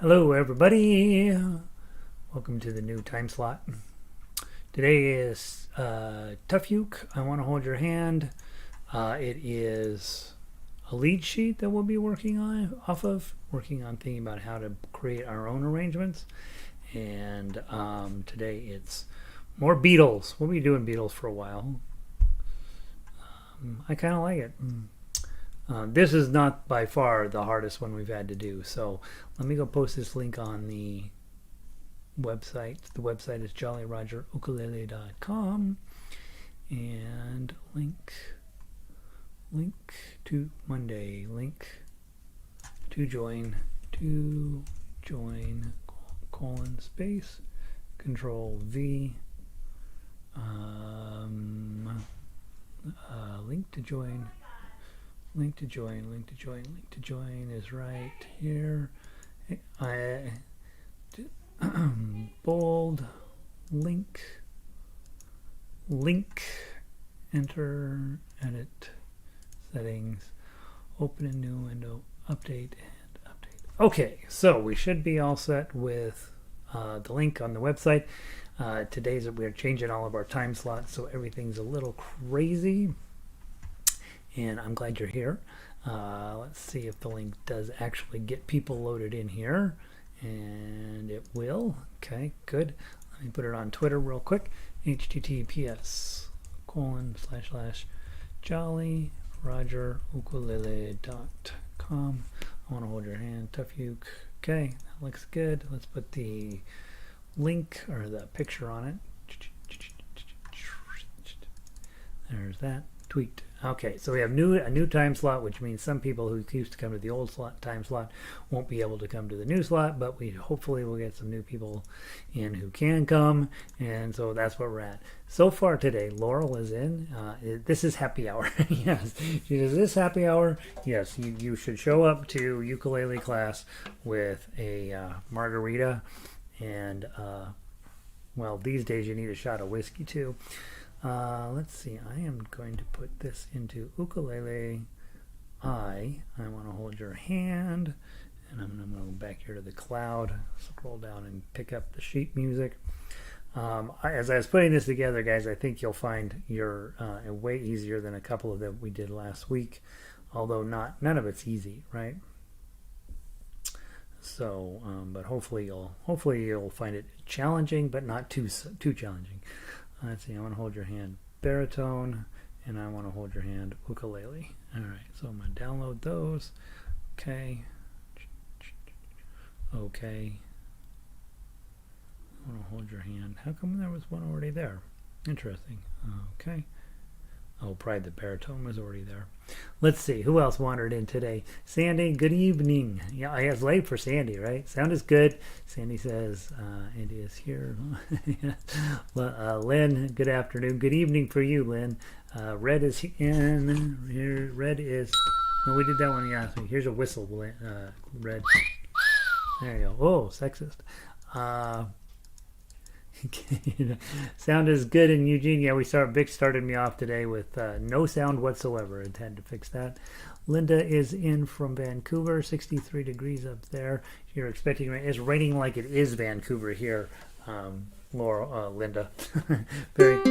Hello, everybody. Welcome to the new time slot. Today is TuffUke. I want to hold your hand. It is a lead sheet that we'll be working on thinking about how to create our own arrangements. And today it's more Beatles. We'll be doing Beatles for a while. I kind of like it. This is not by far the hardest one we've had to do. So let me go post this link on the website. The website is jollyrogerukulele.com, and link to Monday, link to join colon space control V, link to join is right here. I bold link, enter, edit, settings, open a new window, update, and update. Okay, so we should be all set with the link on the website. We're changing all of our time slots, so everything's a little crazy. And I'm glad you're here. Let's see if the link does actually get people loaded in here. And it will. Okay, good. Let me put it on Twitter real quick. https://jollyrogerukulele.com. I want to hold your hand. TuffUke. Okay, that looks good. Let's put the link or the picture on it. There's that. Tweet. Okay, so we have a new time slot, which means some people who used to come to the old time slot won't be able to come to the new slot, but we hopefully will get some new people in who can come, and so that's where we're at. So far today, Laurel is in. This is happy hour. Yes, she says, this happy hour? Yes, you should show up to ukulele class with a margarita, and, well, these days you need a shot of whiskey too. Let's see, I am going to put this into ukulele. I want to hold your hand, and I'm going to go back here to the cloud, scroll down and pick up the sheet music. As I was putting this together, guys, I think you'll find you're way easier than a couple of that we did last week, although none of it's easy, right? So, but hopefully you'll find it challenging, but not too challenging. Let's see, I want to hold your hand baritone, and I want to hold your hand ukulele. All right, so I'm going to download those. Okay. Okay. I want to hold your hand. How come there was one already there? Interesting. Okay. Oh, probably the baritone was already there. Let's see, who else wandered in today? Sandy, good evening. Yeah, I was late for Sandy, right? Sound is good. Sandy says, Andy is here. Lynn, good afternoon. Good evening for you, Lynn. Red is in. Here, Red is... No, we did that one last week. Here's a whistle, Red. There you go. Oh, sexist. Sound is good in Eugene. Yeah, Vic started me off today with no sound whatsoever. I had to fix that. Linda is in from Vancouver, 63 degrees up there. You're expecting rain. It's raining like it is Vancouver here, Linda. Very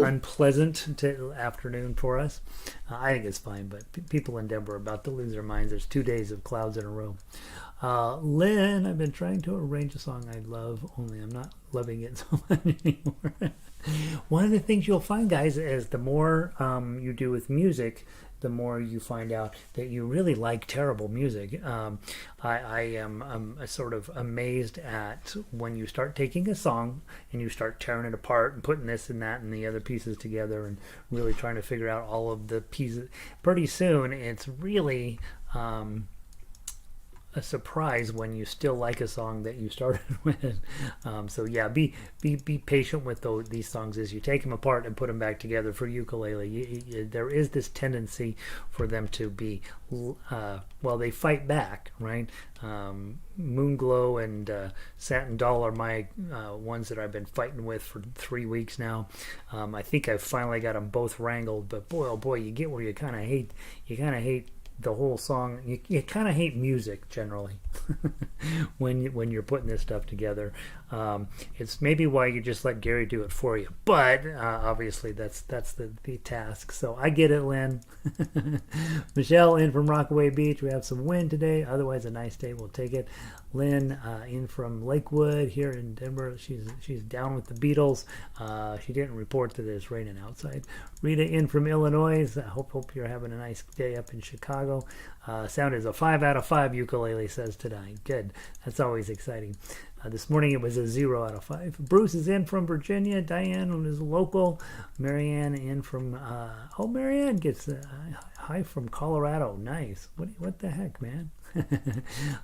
unpleasant afternoon for us. I think it's fine, but people in Denver are about to lose their minds. There's 2 days of clouds in a row. Lynn, I've been trying to arrange a song I love, only I'm not loving it so much anymore. One of the things you'll find, guys, is the more you do with music, the more you find out that you really like terrible music. I am sort of amazed at when you start taking a song and you start tearing it apart and putting this and that and the other pieces together and really trying to figure out all of the pieces. Pretty soon, it's really... a surprise when you still like a song that you started with. So yeah, be patient with these songs as you take them apart and put them back together for ukulele. There is this tendency for them to be, well, they fight back, right? Moonglow and Satin Doll are my ones that I've been fighting with for 3 weeks now. I think I've finally got them both wrangled, but boy, oh boy, you get where you kind of hate the whole song. You kind of hate music generally. when you're putting this stuff together. It's maybe why you just let Gary do it for you, but obviously that's the task. So I get it, Lynn. Michelle in from Rockaway Beach. We have some wind today, otherwise a nice day. We'll take it. Lynn in from Lakewood here in Denver. She's down with the Beatles. She didn't report that it's raining outside. Rita in from Illinois. I hope you're having a nice day up in Chicago. Sound is a 5 out of 5, ukulele says tonight. Good. That's always exciting. This morning it was a 0 out of 5. Bruce is in from Virginia. Diane is local. Marianne in from... Marianne gets a hi from Colorado. Nice. What the heck, man?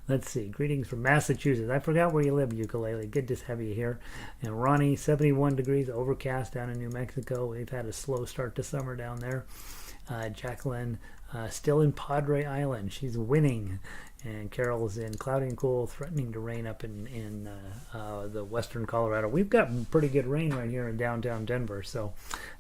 Let's see. Greetings from Massachusetts. I forgot where you live, ukulele. Good to have you here. And Ronnie, 71 degrees, overcast down in New Mexico. We've had a slow start to summer down there. Jacqueline, still in Padre Island. She's winning. And Carol's in cloudy and cool, threatening to rain up in the western Colorado. We've got pretty good rain right here in downtown Denver, so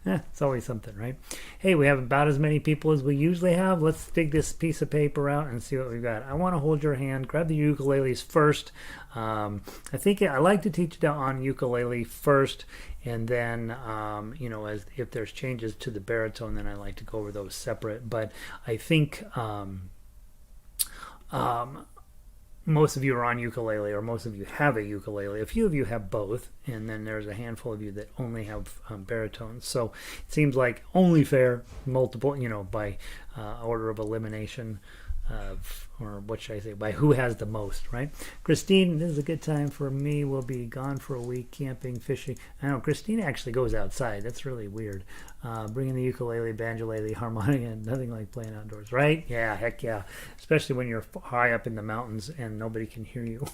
it's always something, right? Hey, we have about as many people as we usually have. Let's dig this piece of paper out and see what we've got. I want to hold your hand. Grab the ukuleles first. I think I like to teach it on ukulele first, and then as if there's changes to the baritone, then I like to go over those separate. But I think most of you are on ukulele, or most of you have a ukulele. A few of you have both, and then there's a handful of you that only have baritones. So it seems like only fair, multiple, by order of elimination. Or what should I say, by who has the most, right? Christine, this is a good time for me. We'll be gone for a week, camping, fishing. I know, Christine actually goes outside. That's really weird. Bringing the ukulele, banjolele, harmonica, nothing like playing outdoors, right? Yeah, heck yeah. Especially when you're high up in the mountains and nobody can hear you.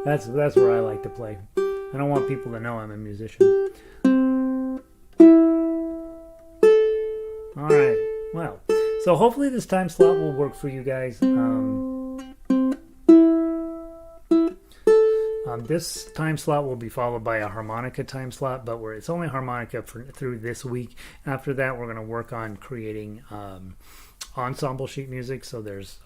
That's where I like to play. I don't want people to know I'm a musician. All right, well. So hopefully this time slot will work for you guys. This time slot will be followed by a harmonica time slot, but it's only harmonica through this week. After that, we're going to work on creating ensemble sheet music. So there's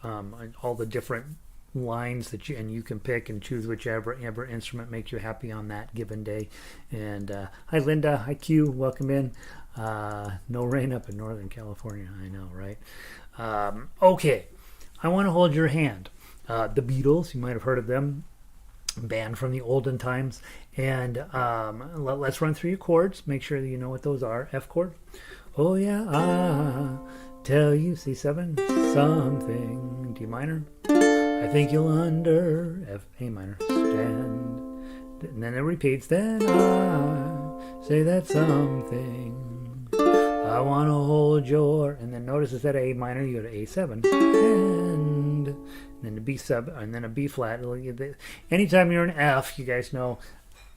all the different lines that you can pick and choose whichever instrument makes you happy on that given day. And hi Linda, hi Q, welcome in. No rain up in Northern California, I know, right? Okay, I want to hold your hand. The Beatles, you might have heard of them, band from the olden times. And let's run through your chords, make sure that you know what those are. F chord. Oh yeah, I'll tell you, C7, something, D minor. I think you'll A minor, stand. And then it repeats, then I say that something. I want to hold your, and then notice instead of A minor, you go to A7, and then the B sub, and then a B flat. Anytime you're in F, you guys know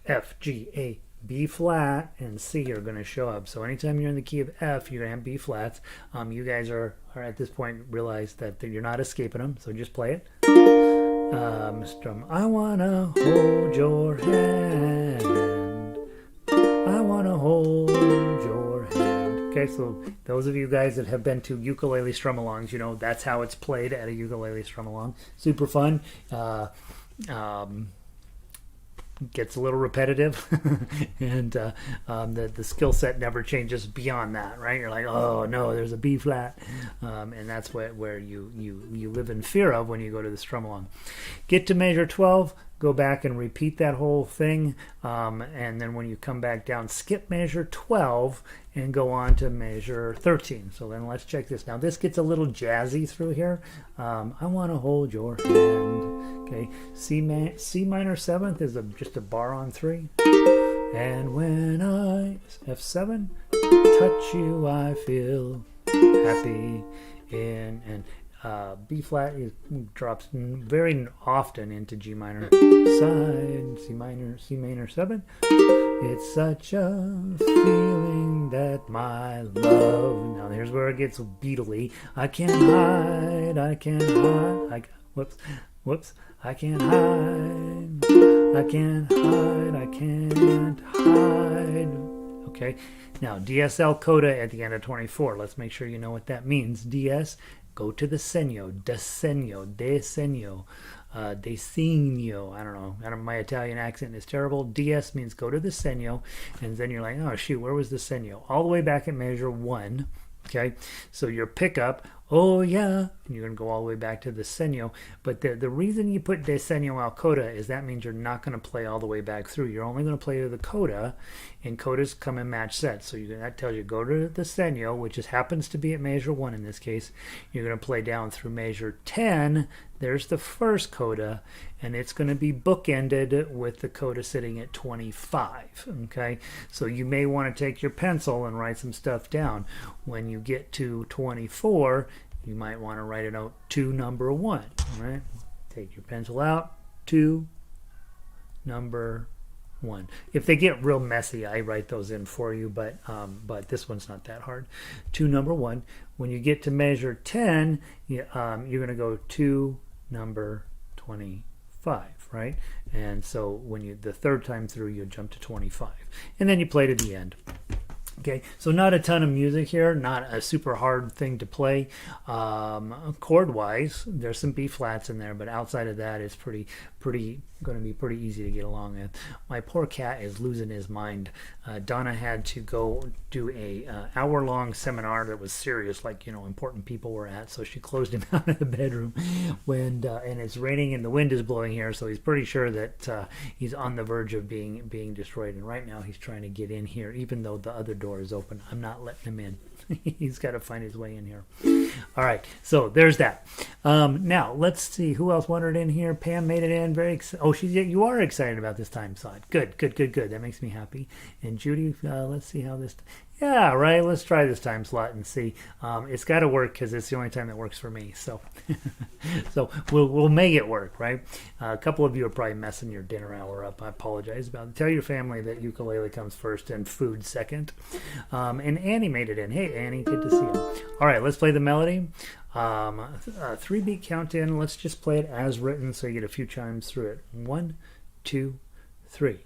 F, G, A, B flat, and C are going to show up. So anytime you're in the key of F, you're going to have B flats. You guys are at this point realize that you're not escaping them, so just play it. Strum, I want to hold your hand. I want to hold your hand. Okay, so those of you guys that have been to ukulele strum-alongs, that's how it's played at a ukulele strum-along. Super fun. Gets a little repetitive, and the skill set never changes beyond that, right? You're like, oh no, there's a B flat, and that's where you live in fear of when you go to the strum along. Get to measure 12, go back and repeat that whole thing, and then when you come back down, skip measure 12 and go on to measure 13. So then let's check this. Now this gets a little jazzy through here. I want to hold your hand. Okay, C minor 7th is just a bar on 3. And when I, F7, touch you, I feel happy. And B flat drops very often into G minor side, C minor 7. It's such a feeling that my love. Now here's where it gets Beatley. I can't hide. Whoops. I can't hide. I can't hide. Okay. Now DSL coda at the end of 24. Let's make sure you know what that means. DS go to the segno, desegno, desegno, desegno. I don't know. My Italian accent is terrible. DS means go to the segno, and then you're like, oh shoot, where was the segno? All the way back at measure 1. Okay, so your pickup, oh yeah, and you're going to go all the way back to the segno. But the reason you put de segno al coda is that means you're not going to play all the way back through. You're only going to play to the coda, and codas come in match sets. So that tells you go to the segno, which just happens to be at measure 1 in this case. You're going to play down through measure 10. There's the first coda, and it's going to be bookended with the coda sitting at 25. Okay, so you may want to take your pencil and write some stuff down. When you get to 24, you might want to write it out to number 1. Right? Take your pencil out to number 1. If they get real messy, I write those in for you, but this one's not that hard. To number 1. When you get to measure 10, you're going to go to number 25, right? And so when the third time through, you jump to 25, and then you play to the end. Okay, so not a ton of music here, not a super hard thing to play. Chord-wise, there's some B flats in there, but outside of that, it's going to be pretty easy to get along with. My poor cat is losing his mind. Donna had to go do a hour-long seminar that was serious, like important people were at, so she closed him out of the bedroom. And it's raining and the wind is blowing here, so he's pretty sure that he's on the verge of being destroyed. And right now, he's trying to get in here, even though the other door is open. I'm not letting him in. He's got to find his way in here. All right, so there's that. Now let's see who else wandered in here. Pam made it in. Very you are excited about this time slot. Good. That makes me happy. And Judy, let's see how this. Yeah, right. Let's try this time slot and see. It's got to work because it's the only time that works for me. So, so we'll make it work, right? A couple of you are probably messing your dinner hour up. I apologize about it. Tell your family that ukulele comes first and food second. And Annie made it in. Hey, Annie, good to see you. All right, let's play the melody. 3-beat count in. Let's just play it as written, so you get a few chimes through it. 1, 2, 3.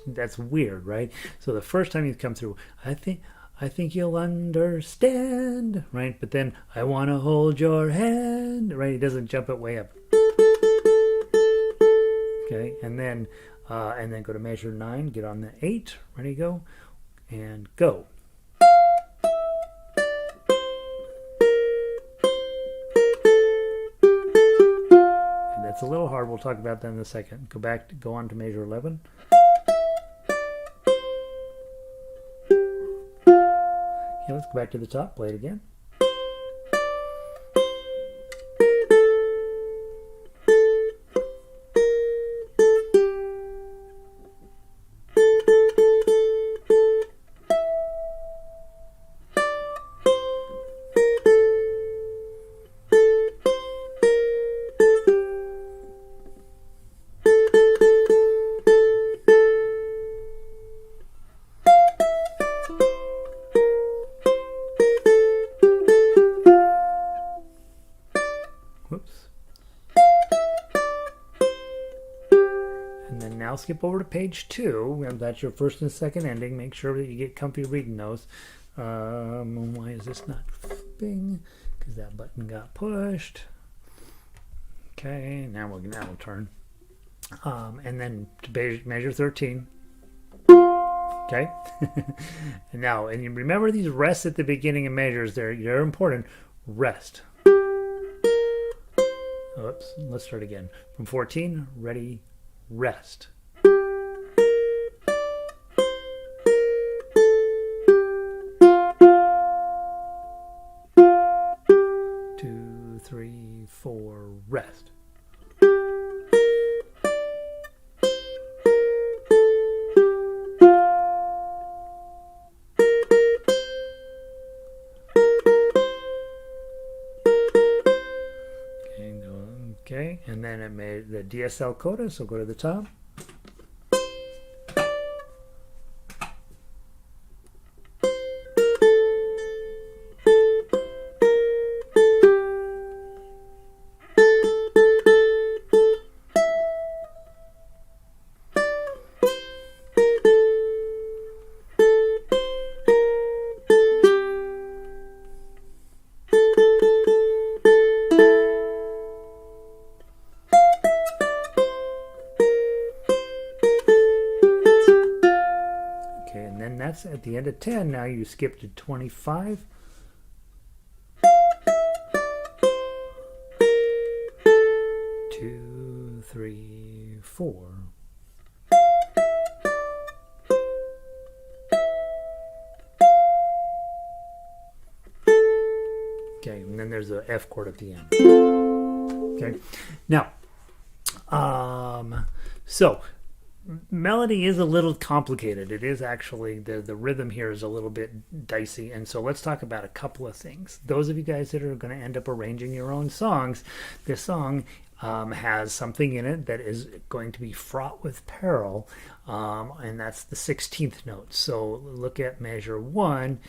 That's weird, right? So the first time you come through, I think you'll understand, right? But then I want to hold your hand, right? It doesn't jump it way up. Okay, and then go to measure 9, get on the 8, ready, go, and go. And that's a little hard. We'll talk about that in a second. Go on to measure 11. Okay, let's go back to the top, play it again. Skip over to page 2. That's your first and second ending. Make sure that you get comfy reading those. Why is this not flipping? Because that button got pushed. Okay, now we'll turn. And then to measure 13. Okay. And you remember these rests at the beginning of measures. They're important. Rest. Oops. Let's start again. From 14. Ready. Rest. 3, 4, rest. Okay, and then the DSL coda, so go to the top. That's at the end of 10. Now you skip to 25. Two, three, four. Okay, and then there's a F chord at the end. Okay, now, so melody is a little complicated. It is actually, the rhythm here is a little bit dicey, and so let's talk about a couple of things. Those of you guys that are going to end up arranging your own songs, this song has something in it that is going to be fraught with peril, and that's the 16th note. So look at measure 1.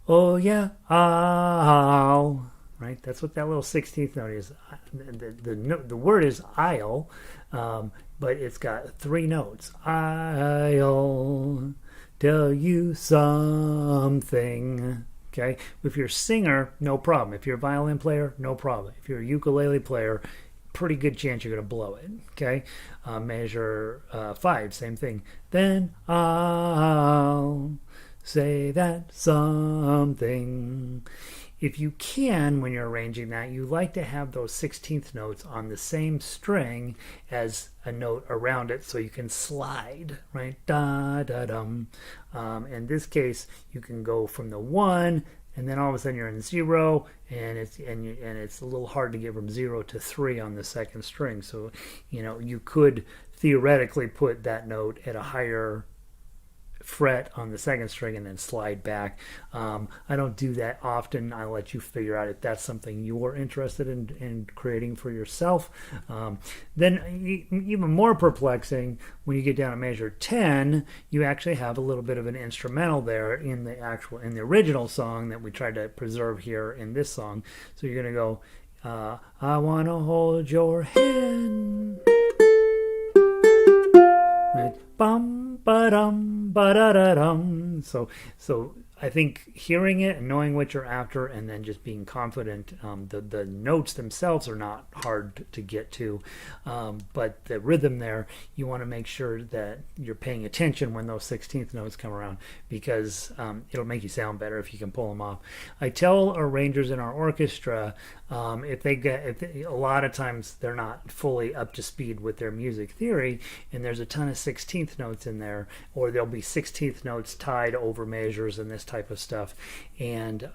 Oh yeah, I'll, right? That's what that little 16th note is. The word is I'll, but it's got 3 notes. I'll tell you something. Okay? If you're a singer, no problem. If you're a violin player, no problem. If you're a ukulele player, pretty good chance you're going to blow it. Okay? Measure 5, same thing. Then I'll say that something. If you can, when you're arranging that, you like to have those 16th notes on the same string as a note around it, so you can slide, right? Da da dum. In this case, you can go from the 1, and then all of a sudden you're in 0, and it's a little hard to get from 0 to 3 on the second string. So, you could theoretically put that note at a higher fret on the second string and then slide back. I don't do that often. I let you figure out if that's something you're interested in creating for yourself. Then even more perplexing, when you get down to measure 10, you actually have a little bit of an instrumental there in the original song that we tried to preserve here in this song. So you're going to go, I want to hold your hand. Right? Bum, ba-dum, ba-da-da-dum. So I think hearing it and knowing what you're after, and then just being confident, the notes themselves are not hard to get to, but the rhythm there, you want to make sure that you're paying attention when those 16th notes come around, because it'll make you sound better if you can pull them off. I tell arrangers in our orchestra, a lot of times they're not fully up to speed with their music theory, and there's a ton of 16th notes in there, or there'll be 16th notes tied over measures and this type of stuff, and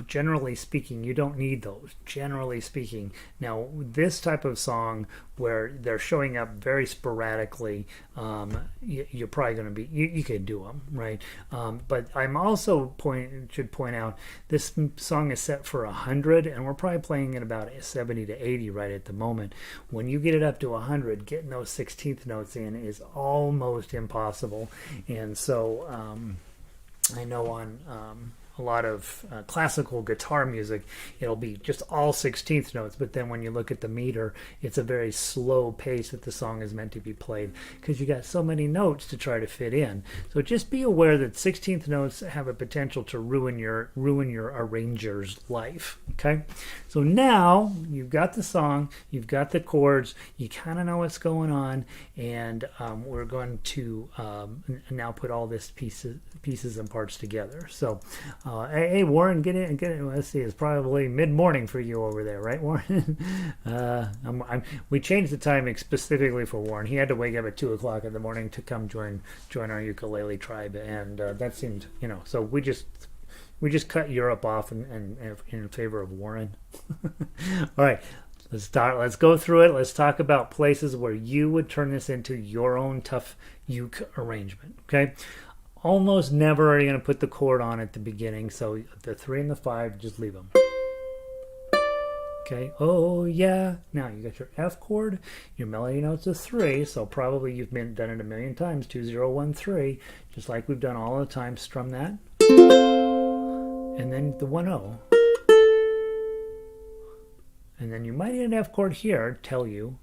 generally speaking, you don't need those, generally speaking. Now, this type of song where they're showing up very sporadically, you're probably going to be, you can do them, right? But I'm also should point out, this song is set for 100, and we're probably playing at about 70 to 80 right at the moment. When you get it up to 100, getting those 16th notes in is almost impossible. And so I know on a lot of classical guitar music, it'll be just all 16th notes, but then when you look at the meter, it's a very slow pace that the song is meant to be played, because you got so many notes to try to fit in. So just be aware that 16th notes have a potential to ruin your arranger's life. Okay, so now you've got the song, you've got the chords, you kind of know what's going on, and we're going to now put all this pieces and parts together. So hey Warren, get in. Let's see, it's probably mid-morning for you over there, right, Warren? We changed the timing specifically for Warren. He had to wake up at 2 o'clock in the morning to come join our ukulele tribe, and that seemed, so we just cut Europe off in favor of Warren. All right, let's go through it. Let's talk about places where you would turn this into your own TuffUke arrangement. Okay. Almost never are you going to put the chord on at the beginning, so the 3 and the 5, just leave them. Okay, oh yeah. Now you got your F chord, your melody note's a 3, so probably you've done it a million times, 2 0 1 3, just like we've done all the time. Strum that, and then the 1 0, and then you might hit an F chord here, tell you,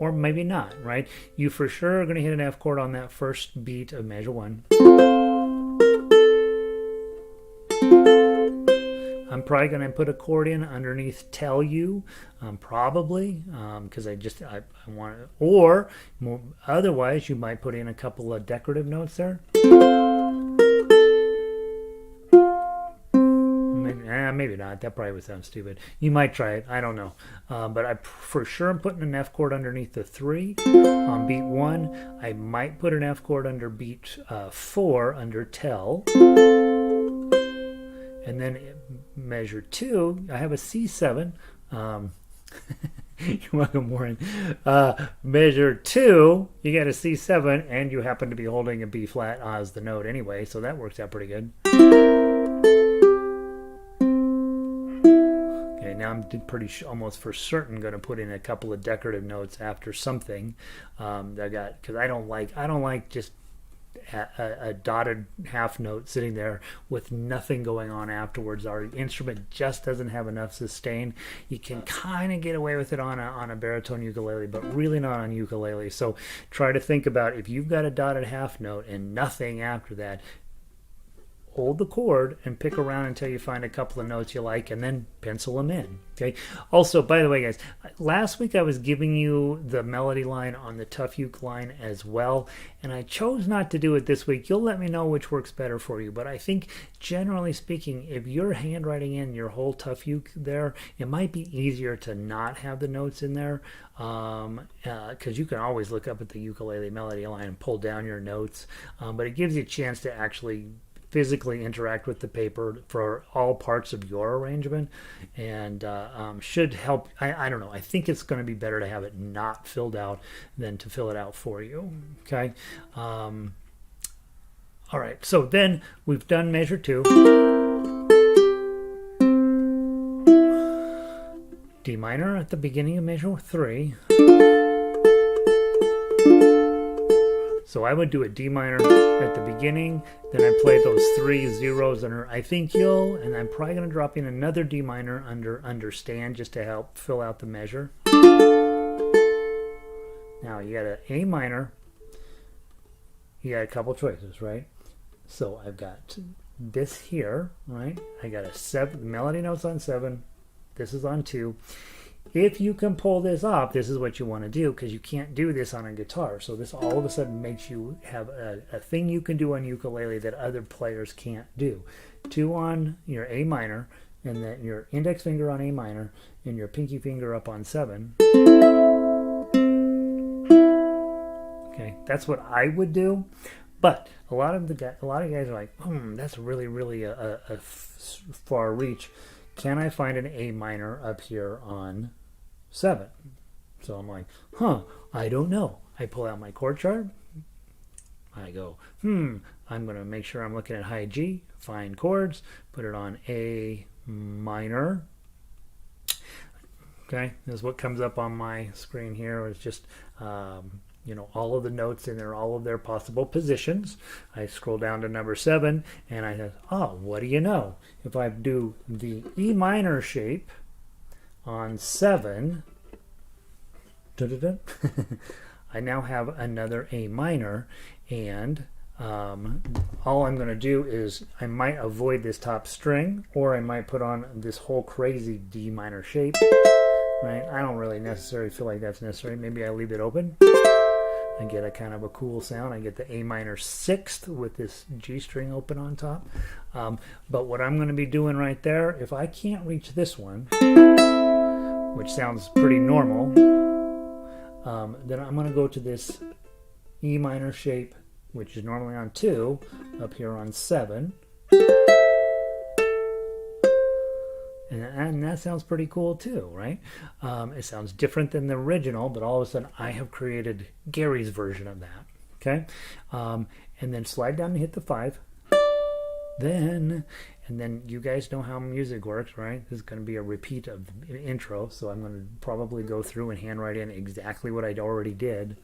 or maybe not, right? You for sure are going to hit an F chord on that first beat of measure 1. I'm probably going to put a chord in underneath tell you, probably, because I want to, or otherwise you might put in a couple of decorative notes there. Maybe not. That probably would sound stupid. You might try it. I don't know. But I for sure am putting an F chord underneath the 3 on beat 1. I might put an F chord under beat 4 under tell. And then measure 2, I have a C7. You're welcome, Warren. Measure 2, you got a C7, and you happen to be holding a B flat as the note anyway, so that works out pretty good. Okay, now I'm almost for certain going to put in a couple of decorative notes after something because I don't like just a dotted half note sitting there with nothing going on afterwards. Our instrument just doesn't have enough sustain. You can kind of get away with it on a baritone ukulele, but really not on ukulele. So try to think about if you've got a dotted half note and nothing after that, hold the chord and pick around until you find a couple of notes you like, and then pencil them in. Okay. Also, by the way, guys, last week I was giving you the melody line on the TuffUke line as well, and I chose not to do it this week. You'll let me know which works better for you, but I think generally speaking, if you're handwriting in your whole TuffUke there, it might be easier to not have the notes in there, because you can always look up at the ukulele melody line and pull down your notes, but it gives you a chance to actually physically interact with the paper for all parts of your arrangement, and should help. I don't know. I think it's going to be better to have it not filled out than to fill it out for you. Okay. All right. So then we've done measure 2. D minor at the beginning of measure 3. So I would do a D minor at the beginning, then I play those 3 zeros under I think you'll, and I'm probably going to drop in another D minor under understand just to help fill out the measure. Now you got an A minor, you got a couple choices, right? So I've got this here, right? I got a 7, melody notes on 7, this is on 2. If you can pull this off, this is what you want to do, because you can't do this on a guitar. So this all of a sudden makes you have a thing you can do on ukulele that other players can't do. 2 on your A minor, and then your index finger on A minor, and your pinky finger up on 7. Okay, that's what I would do. But a lot of guys are like, that's really a far reach. Can I find an A minor up here on 7? So I'm like, I don't know. I pull out my chord chart. I go, I'm going to make sure I'm looking at high G, find chords, put it on A minor. Okay, this is what comes up on my screen here. It's just, all of the notes in there, all of their possible positions. I scroll down to number 7, and I said, what do you know? If I do the E minor shape on 7, I now have another A minor, and all I'm going to do is I might avoid this top string, or I might put on this whole crazy D minor shape. Right? I don't really necessarily feel like that's necessary. Maybe I leave it open. I get a kind of a cool sound. I get the A minor 6th with this G string open on top. But what I'm going to be doing right there, if I can't reach this one, which sounds pretty normal, then I'm going to go to this E minor shape, which is normally on 2, up here on 7. And that sounds pretty cool too, right? It sounds different than the original, but all of a sudden I have created Gary's version of that. Okay, and then slide down and hit the 5. And and then you guys know how music works, right? This is going to be a repeat of the intro, so I'm going to probably go through and handwrite in exactly what I already did.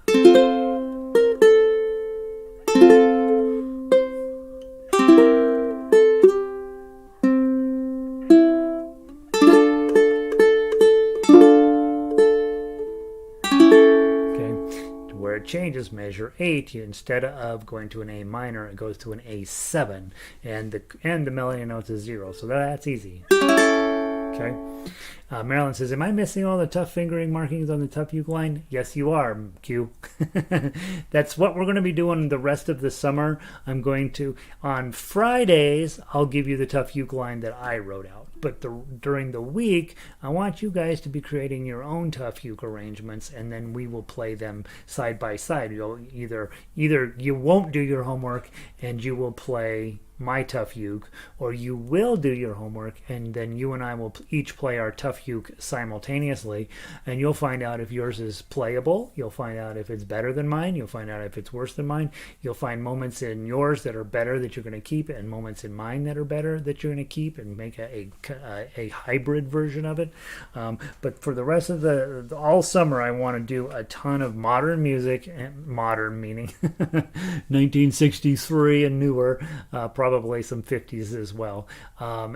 Where it changes, measure 8, instead of going to an A minor, it goes to an A7, and the melody notes is 0, so that's easy. Okay. Marilyn says, am I missing all the tough fingering markings on the TuffUke line? Yes, you are, Q. That's what we're going to be doing the rest of the summer. I'm going to, on Fridays, I'll give you the TuffUke line that I wrote out. But during the week, I want you guys to be creating your own TuffUke arrangements, and then we will play them side by side. You'll either you won't do your homework and you will play my TuffUke, or you will do your homework and then you and I will each play our TuffUke simultaneously, and you'll find out if yours is playable. You'll find out if it's better than mine. You'll find out if it's worse than mine. You'll find moments in yours that are better that you're going to keep, and moments in mine that are better that you're going to keep, and make a hybrid version of it. But for the rest of all summer, I want to do a ton of modern music, and modern meaning 1963 and newer, probably some 50s as well. I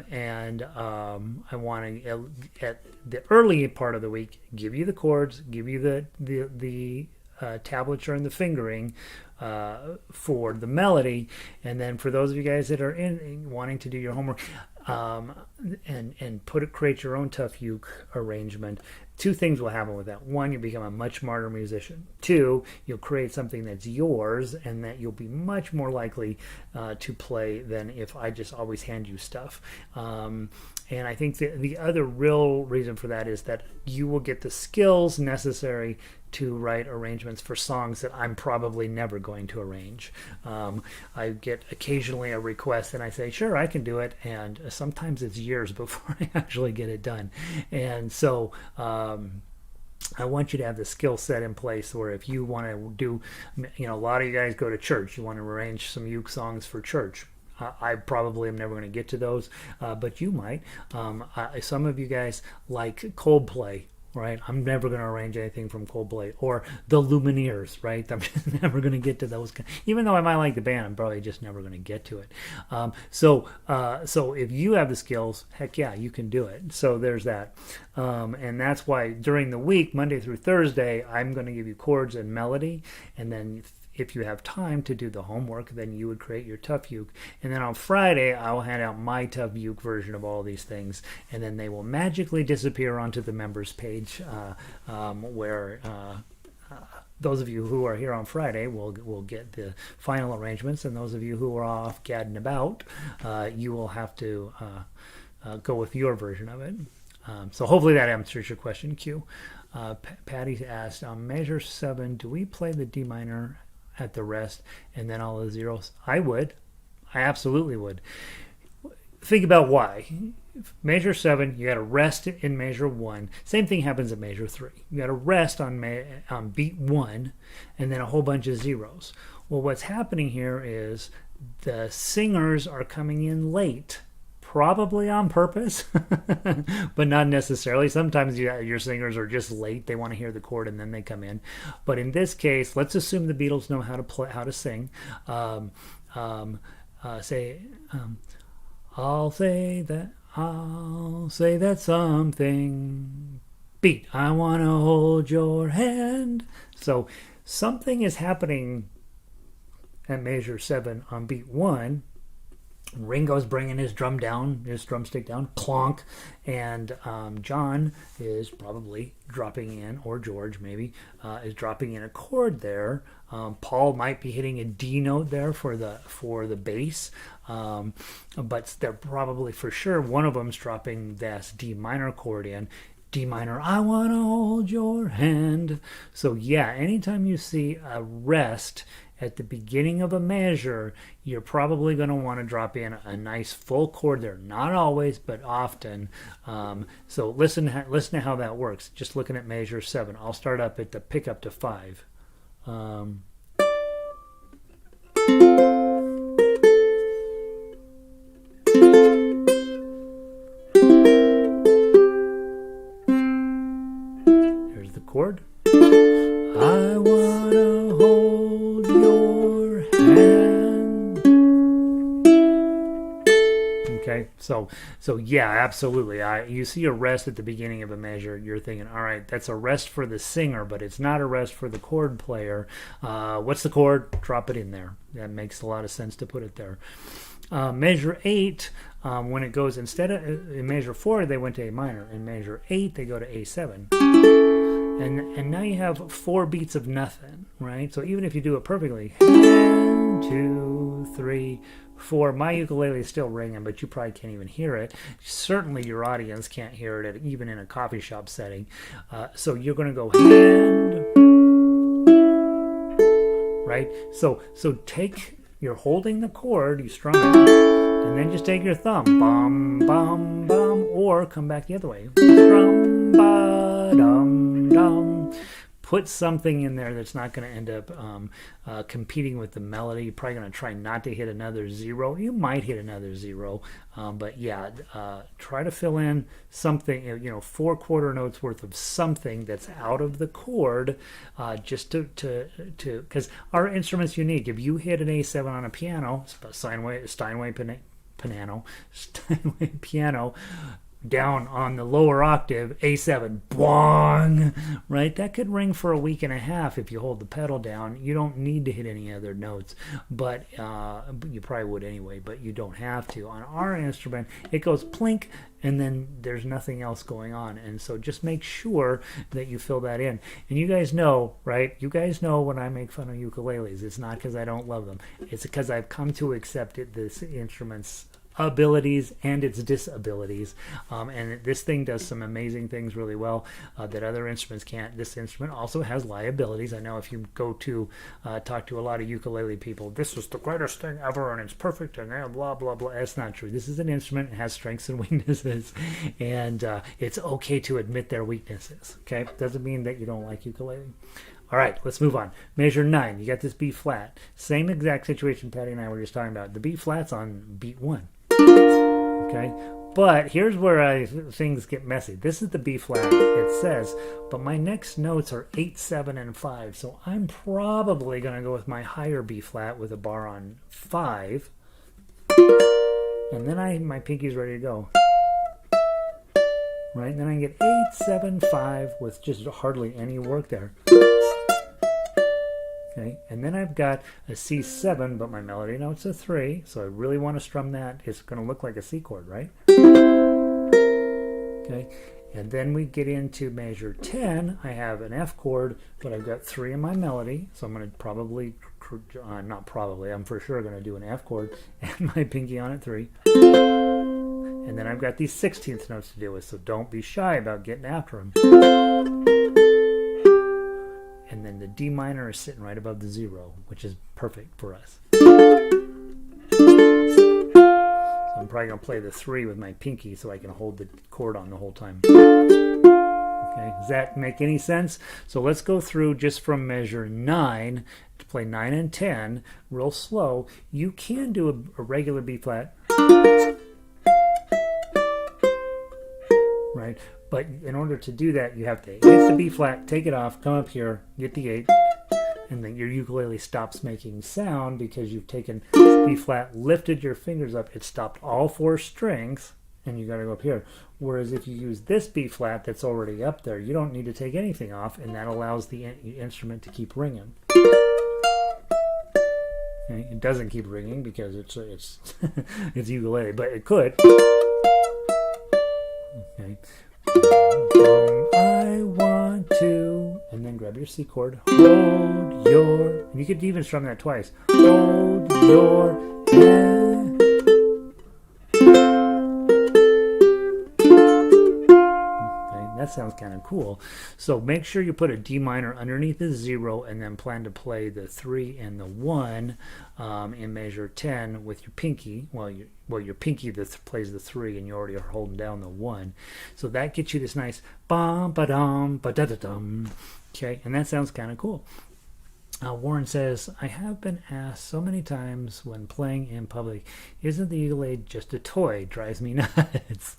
want to, at the early part of the week, give you the chords, give you the tablature and the fingering for the melody, and then for those of you guys that are wanting to do your homework and create your own TuffUke arrangement, two things will happen with that. One, you become a much smarter musician. Two, you'll create something that's yours and that you'll be much more likely to play than if I just always hand you stuff. And I think the other real reason for that is that you will get the skills necessary to write arrangements for songs that I'm probably never going to arrange. I get occasionally a request and I say, sure, I can do it. And sometimes it's years before I actually get it done. And so I want you to have the skill set in place where if you want to do, a lot of you guys go to church, you want to arrange some uke songs for church. I probably am never going to get to those, but you might. Some of you guys like Coldplay, right? I'm never going to arrange anything from Coldplay, or the Lumineers, right? I'm just never going to get to those. Even though I might like the band, I'm probably just never going to get to it. So if you have the skills, heck yeah, you can do it. So there's that. And that's why during the week, Monday through Thursday, I'm going to give you chords and melody, and then if you have time to do the homework, then you would create your TuffUke. And then on Friday, I'll hand out my TuffUke version of all these things, and then they will magically disappear onto the members page, where those of you who are here on Friday will get the final arrangements, and those of you who are off gadding about, you will have to go with your version of it. So hopefully that answers your question, Q. Patty asked, on measure 7, do we play the D minor at the rest and then all the zeros? I would. I absolutely would. Think about why. Measure 7, you got to rest in measure 1. Same thing happens in measure 3. You got to rest on beat 1 and then a whole bunch of zeros. Well, what's happening here is the singers are coming in late. Probably on purpose, but not necessarily. Sometimes your singers are just late. They want to hear the chord and then they come in. But in this case, let's assume the Beatles know how to sing. I'll say that something. Beat. I want to hold your hand. So something is happening at measure 7 on beat 1. Ringo's bringing his drumstick down, clonk, and John is probably dropping in, or George maybe, is dropping in a chord there. Paul might be hitting a D note there for the bass, but they're probably for sure one of them's dropping that D minor chord in. D minor, I want to hold your hand. So yeah, anytime you see a rest at the beginning of a measure, you're probably going to want to drop in a nice full chord there. Not always, but often. So listen to how that works. Just looking at measure 7. I'll start up at the pick up to 5. I wanna hold your hand. Okay, so yeah, absolutely. You see a rest at the beginning of a measure, you're thinking, all right, that's a rest for the singer, but it's not a rest for the chord player. What's the chord? Drop it in there. That makes a lot of sense to put it there. Measure 8, when it goes, instead of in measure 4, they went to A minor. In measure 8, they go to A7. And now you have 4 beats of nothing, right? So even if you do it perfectly, 1, 2, 3, 4, my ukulele is still ringing, but you probably can't even hear it. Certainly your audience can't hear it, even in a coffee shop setting. So you're going to go hand, right? So you're holding the chord, you strum it, and then just take your thumb, bum, bum, bum, or come back the other way. Strum, ba, dum, dum. Put something in there that's not going to end up competing with the melody. You're probably going to try not to hit another 0. You might hit another 0, but yeah, try to fill in something, 4 quarter notes worth of something that's out of the chord, just to because our instrument's unique. If you hit an A7 on a piano, Steinway piano, down on the lower octave, A7, boing, right? That could ring for a week and a half if you hold the pedal down. You don't need to hit any other notes, but you probably would anyway, but you don't have to. On our instrument, it goes plink, and then there's nothing else going on. And so just make sure that you fill that in. And you guys know, right? You guys know when I make fun of ukuleles, it's not because I don't love them. It's because I've come to accept this instrument's abilities and its disabilities, and this thing does some amazing things really well that other instruments can't. This instrument also has liabilities. I know if you go to talk to a lot of ukulele people, this is the greatest thing ever and it's perfect and blah blah blah. That's not true. This is an instrument. It has strengths and weaknesses, and it's okay to admit their weaknesses. Okay, doesn't mean that you don't like ukulele. All right, let's move on. Measure 9. You got this B flat. Same exact situation Patty and I were just talking about. The B flat's on beat 1. Okay, but here's where things get messy. This is the B flat, it says, but my next notes are 8, 7, and 5. So I'm probably going to go with my higher B flat with a bar on 5. And then my pinky's ready to go. Right, and then I get 8, 7, 5 with just hardly any work there. Okay, and then I've got a C7, but my melody note's a 3, so I really want to strum that. It's going to look like a C chord, right? Okay, and then we get into measure 10. I have an F chord, but I've got 3 in my melody, so I'm going to probably, I'm for sure going to do an F chord, and my pinky on at 3. And then I've got these 16th notes to deal with, so don't be shy about getting after them. And then the D minor is sitting right above the 0, which is perfect for us. So I'm probably going to play the 3 with my pinky so I can hold the chord on the whole time. Okay, does that make any sense? So let's go through just from measure 9 to play 9 and 10 real slow. You can do a regular B flat. Right? But in order to do that, you have to hit the B flat, take it off, come up here, get the 8, and then your ukulele stops making sound because you've taken B flat, lifted your fingers up, it stopped all 4 strings, and you got to go up here. Whereas if you use this B flat that's already up there, you don't need to take anything off, and that allows the instrument to keep ringing. Okay? It doesn't keep ringing because it's it's ukulele, but it could. Okay. I want to, and then grab your C chord, hold your, and you could even strum that twice, hold your hand. Okay, that sounds kind of cool. So make sure you put a D minor underneath the 0 and then plan to play the 3 and the 1 in measure 10 with your pinky. Well, your pinky plays the 3 and you already are holding down the 1. So that gets you this nice bum ba dum ba da da dum. Okay, and that sounds kind of cool. Warren says, I have been asked so many times when playing in public, isn't the ukulele just a toy? Drives me nuts.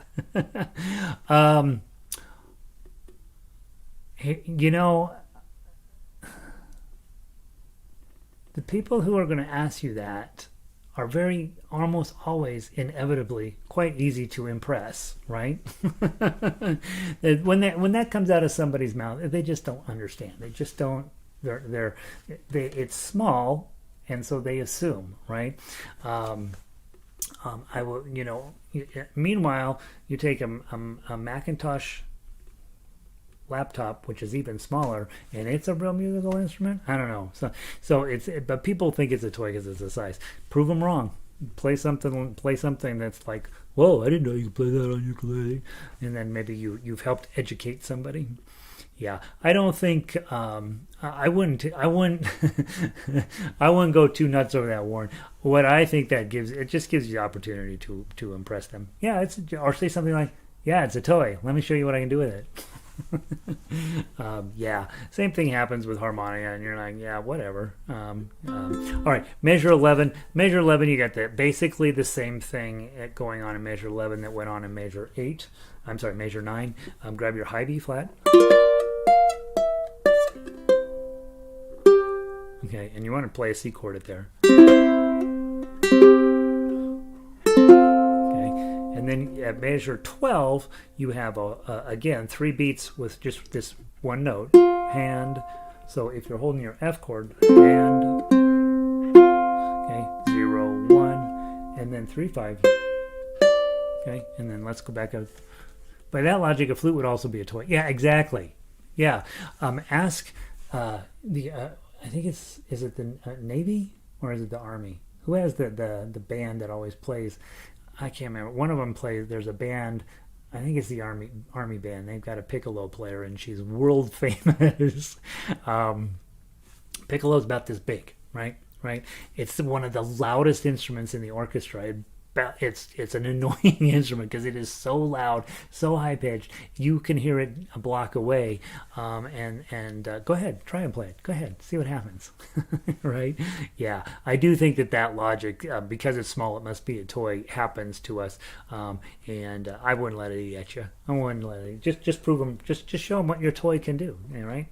the people who are going to ask you that are almost always inevitably quite easy to impress, right? when that comes out of somebody's mouth, they just don't understand. They just don't. It's small, and so they assume, right? I will, meanwhile, you take a Macintosh laptop, which is even smaller, and it's a real musical instrument. I don't know. But people think it's a toy because it's a size. Prove them wrong. Play something that's like, whoa, I didn't know you could play that on ukulele, and then maybe you've helped educate somebody. Yeah, I don't think I wouldn't I wouldn't go too nuts over that, Warren. What I think that gives, it just gives you the opportunity to impress them. Yeah, or say something like, yeah, it's a toy. Let me show you what I can do with it. Yeah, same thing happens with harmonica, and you're like, yeah, whatever. All right, measure 11. Measure 11, you got basically the same thing going on in measure 11 that went on in measure 8. I'm sorry, measure 9. Grab your high B flat. Okay, and you want to play a C chord at there. And then at measure 12, you have, again, 3 beats with just this one note. Hand. So if you're holding your F chord, hand. Okay, 0, 1, and then 3, 5. Okay, and then let's go back up. By that logic, a flute would also be a toy. Yeah, exactly. Yeah. Ask I think is it the Navy or is it the Army? Who has the band that always plays? I can't remember. One of them plays. There's a band. I think it's the Army band. They've got a piccolo player, and she's world famous. Piccolo's about this big, right? It's one of the loudest instruments in the orchestra. It's an annoying instrument because it is so loud, so high pitched. You can hear it a block away. And go ahead, try and play it. Go ahead, see what happens. Right? Yeah, I do think that logic, because it's small, it must be a toy, happens to us. And I wouldn't let it eat at you. I wouldn't let it. Just prove them. Just show them what your toy can do. Right?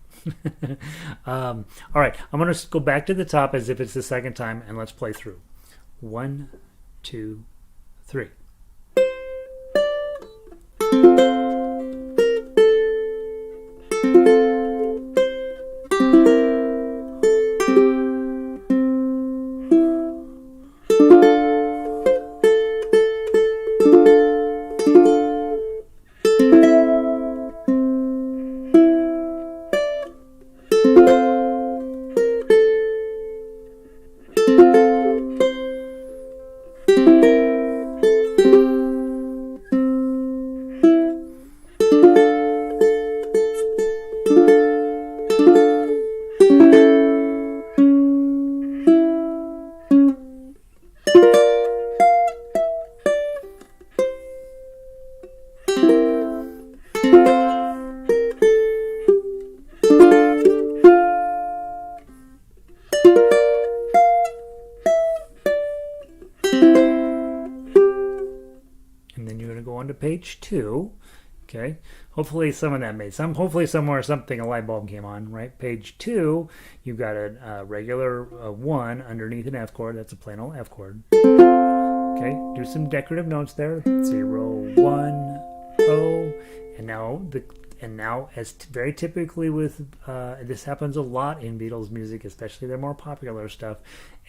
All right, I'm going to go back to the top as if it's the second time, and let's play through. 1, 2, 3. Page 2. Okay, hopefully some of that made some. Hopefully somewhere a light bulb came on. Right, page 2, you've got a regular 1 underneath an F chord. That's a plain old F chord. Okay, do some decorative notes there. 0, 1, O, and now as very typically with this happens a lot in Beatles music, especially their more popular stuff.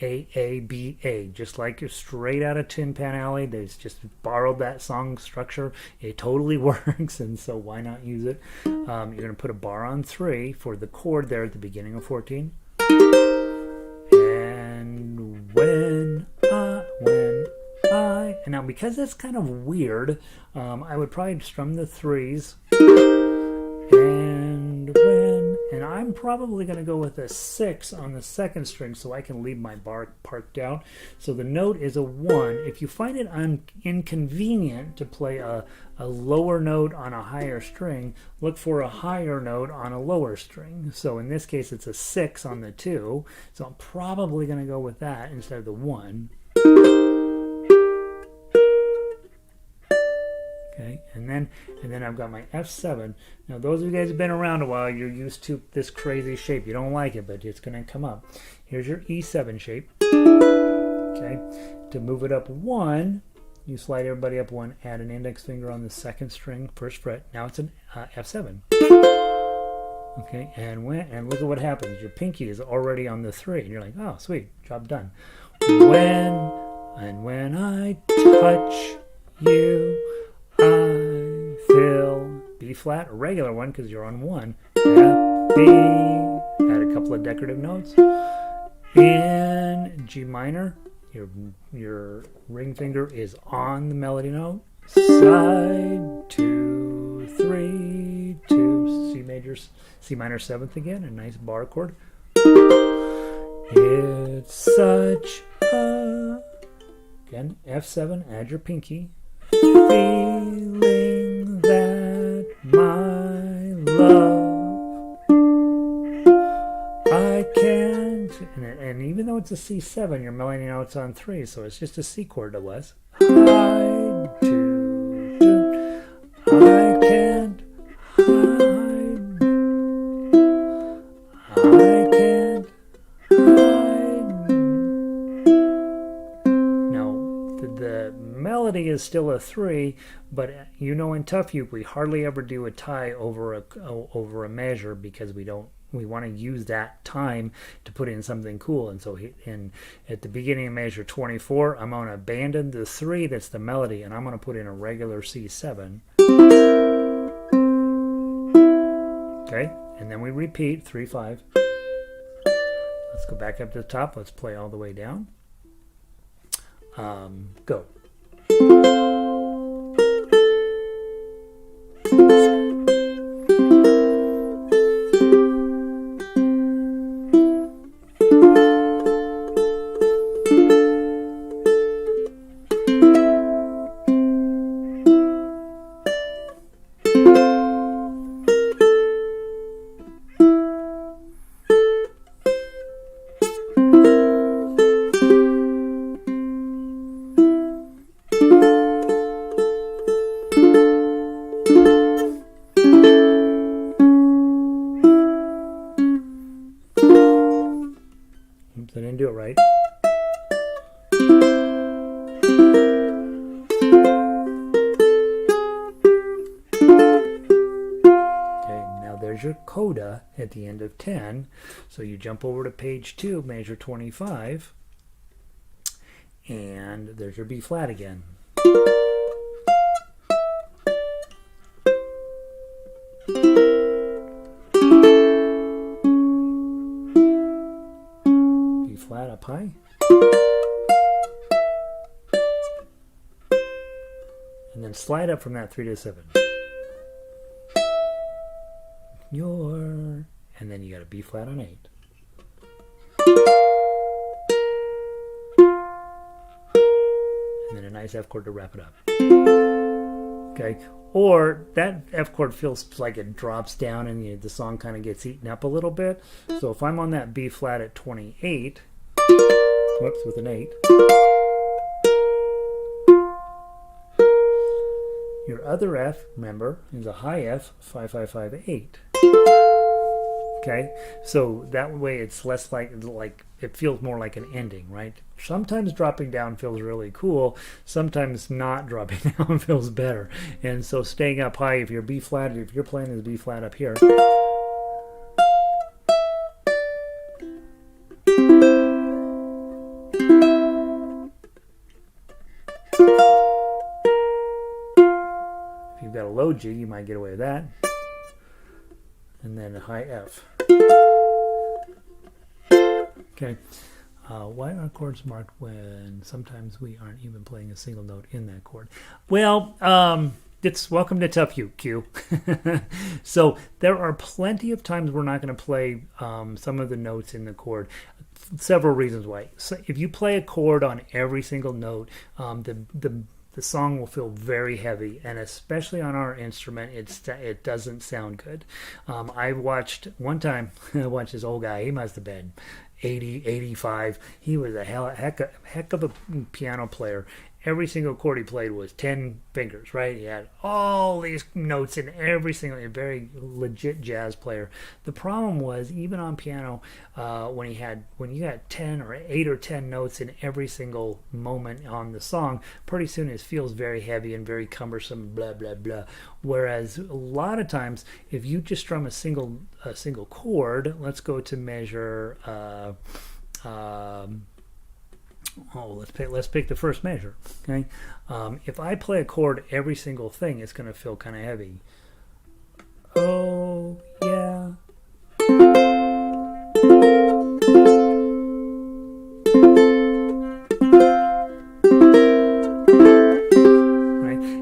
A, B, A, just like you're straight out of Tin Pan Alley. They just borrowed that song structure. It totally works, and so why not use it? You're going to put a bar on 3 for the chord there at the beginning of 14. And when I, and now because that's kind of weird, I would probably strum the 3s. And I'm probably going to go with a 6 on the second string so I can leave my bar part down. So the note is a 1. If you find it inconvenient to play a lower note on a higher string, look for a higher note on a lower string. So in this case, it's a 6 on the 2. So I'm probably going to go with that instead of the 1. Okay. Okay, and then I've got my F7. Now, those of you guys who've been around a while, you're used to this crazy shape. You don't like it, but it's going to come up. Here's your E7 shape. Okay, to move it up one, you slide everybody up one, add an index finger on the second string, first fret. Now it's an F7. Okay, and look at what happens. Your pinky is already on the 3, and you're like, oh, sweet, job done. When I touch you, I feel B flat, a regular one because you're on 1. F, B, add a couple of decorative notes. In G minor, your ring finger is on the melody note. Side 2, 3, 2, C minor 7th again, a nice bar chord. It's such a, again, F7, add your pinky. Feeling that my love, I can't, and even though it's a C7, your melody note's on 3, so it's just a C chord to less. I can't hide, I can't hide. Now, the melody is still a 3, but you know in TuffUke we hardly ever do a tie over a measure because we want to use that time to put in something cool. And so at the beginning of measure 24, I'm going to abandon the 3 that's the melody, and I'm going to put in a regular C7. Okay, and then we repeat 3, 5. Let's go back up to the top. Let's play all the way down. Go. I didn't do it right. Okay, now there's your coda at the end of 10. So you jump over to page 2, measure 25, and there's your B flat again. Flat up high, and then slide up from that 3 to 7. And then you got a B flat on 8. And then a nice F chord to wrap it up. Okay, or that F chord feels like it drops down and the song kind of gets eaten up a little bit. So if I'm on that B flat at 28, whoops, with an 8, your other F, remember, is a high F, 5, 5, 5, 8. Okay, so that way it's less like it feels more like an ending, right? Sometimes dropping down feels really cool. Sometimes not dropping down feels better. And so staying up high, if you're B flat, if you're playing this B flat up here, if you've got a low G, you might get away with that. And then a high F. Okay. Why are chords marked when sometimes we aren't even playing a single note in that chord? Well, it's welcome to TuffUke, Q. So there are plenty of times we're not going to play some of the notes in the chord. Several reasons why. So if you play a chord on every single note, the song will feel very heavy, and especially on our instrument, it doesn't sound good. I watched one time. I watched this old guy. He must have been 80, 85. He was a heck of a piano player. Every single chord he played was 10 fingers, right? He had all these notes in every single, a very legit jazz player. The problem was, even on piano, when you got 10 or 8 or 10 notes in every single moment on the song, pretty soon it feels very heavy and very cumbersome, blah, blah, blah. Whereas a lot of times, if you just strum a single chord, let's go to measure, let's pick the first measure. Okay, if I play a chord every single thing, it's going to feel kind of heavy. Oh yeah.